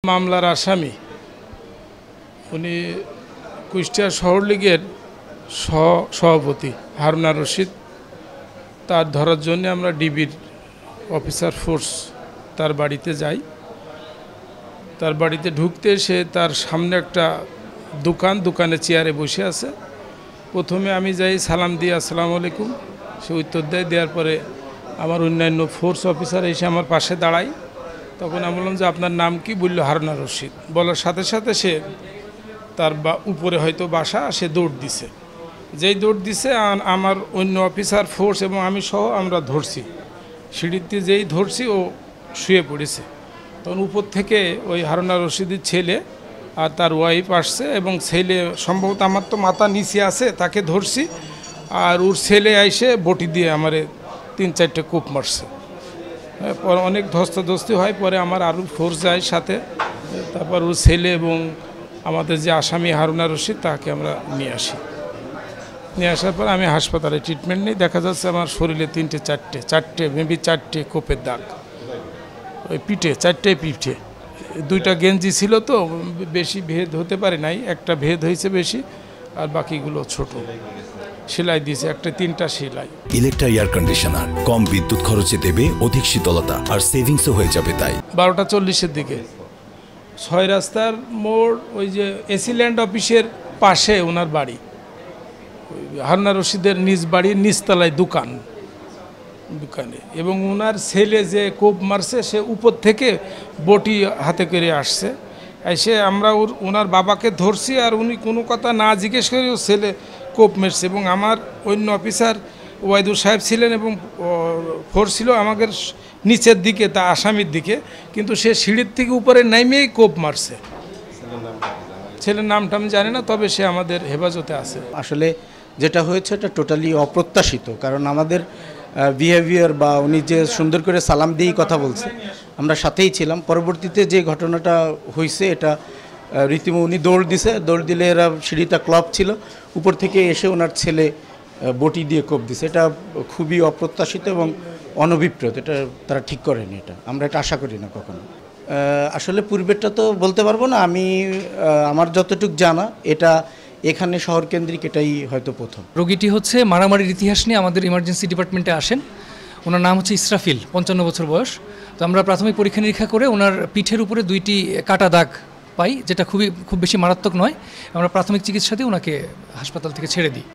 মামলার আসামি উনি কুষ্টিয়া শহর লীগের সভাপতি হারুনা রশিদ। তার ধরার জন্য আমরা ডিবির অফিসার ফোর্স তার বাড়িতে যাই। তার বাড়িতে ঢুকতে সে তার সামনে একটা দোকানে চেয়ারে বসে আছে। প্রথমে আমি যাই, সালাম দিয়ে আসসালামু আলাইকুম, সে উত্তর দেওয়ার পরে আমার অন্যান্য ফোর্স অফিসার এসে আমার পাশে দাঁড়ায়। তখন আমি বললাম যে আপনার নাম কি? বললো হারুনা রশিদ। বলার সাথে সাথে সে তার উপরে হয়তো বাসা, সে দৌড় দিছে। যেই দৌড় দিছে আমার অন্য অফিসার ফোর্স এবং আমি সহ আমরা ধরছি, সিঁড়িতে যেই ধরছি ও শুয়ে পড়েছে। তখন উপর থেকে ওই হারুনা রশিদের ছেলে আর তার ওয়াইফ আসছে এবং ছেলে সম্ভবত আমার তো মাথা নিচে আছে, তাকে ধরছি। আর ওর ছেলে আইসে বটি দিয়ে আমারে 3-4টে কোপ মারছে। পরে অনেক ধস্তাধস্তি হয়, পরে আমার আরও ফোর্স যায় সাথে। তারপর ওর ছেলে এবং আমাদের যে আসামি হারুনা রশিদ তাকে আমরা নিয়ে আসি। নিয়ে আসার পর আমি হাসপাতালে ট্রিটমেন্ট নিই। দেখা যাচ্ছে আমার শরীরে 3-4টে কোপের দাগ, ওই পিঠে 4টে পিঠে। 2টা গেঞ্জি ছিল তো বেশি ভেদ হতে পারে নাই, একটা ভেদ হয়েছে বেশি আর বাকিগুলো ছোট। সেলাই দিয়েছে একটা 3টা সেলাই। ইলেকট্রা এয়ার কন্ডিশনার কম বিদ্যুৎ খরচে দেবে অধিক শীতলতা আর সেভিংসও হয়ে যাবে। তাই 12টা 40-এর দিকে 6 রাস্তার মোড়, ওই যে এসিল্যান্ড অফিসের পাশে ওনার বাড়ি। হারুনা রশিদের নিজ বাড়ির নিচতলায় দোকানে এবং ওনার ছেলে যে কোপ মারছে সে উপর থেকে বটি হাতে করে আসছে। এসে আমরা ওনার বাবাকে ধরছি আর উনি কোনো কথা না জিজ্ঞেস করে ও ছেলে কোপ মেরছে। এবং আমার অন্য অফিসার ওয়াইদুর সাহেব ছিলেন এবং ফোর্স ছিল আমাদের নিচের দিকে, তা আসামির দিকে, কিন্তু সে সিঁড়ির থেকে উপরে নেমেই কোপ মারছে। ছেলের নামটা আমি জানি না, তবে সে আমাদের হেফাজতে আছে। আসলে যেটা হয়েছে এটা টোটালি অপ্রত্যাশিত, কারণ আমাদের বিহেভিয়ার বা উনি যে সুন্দর করে সালাম দিয়েই কথা বলছে, আমরা সাথেই ছিলাম। পরবর্তীতে যে ঘটনাটা হয়েছে এটা রীতিমতো উনি দৌড় দিলে এরা সিঁড়িটা ক্লব ছিল, উপর থেকে এসে ওনার ছেলে বটি দিয়ে কোপ দিছে। এটা খুবই অপ্রত্যাশিত এবং অনভিপ্রেত, এটা তারা ঠিক করেনি, এটা আমরা এটা আশা করি না কখনো। আসলে পূর্বেরটা তো বলতে পারবো না, আমি আমার যতটুকু জানা এটা এখানে শহর কেন্দ্রিক, এটাই হয়তো প্রথম। রোগীটি হচ্ছে মারামারির ইতিহাস নিয়ে আমাদের ইমার্জেন্সি ডিপার্টমেন্টে আসেন। ওনার নাম হচ্ছে ইসরাফিল, 55 বছর বয়স। তো আমরা প্রাথমিক পরীক্ষা নিরীক্ষা করে ওনার পিঠের উপরে 2টি কাটা দাগ পাই, যেটা খুব বেশি মারাত্মক নয়। আমরা প্রাথমিক চিকিৎসা দিয়ে ওনাকে হাসপাতাল থেকে ছেড়ে দিই।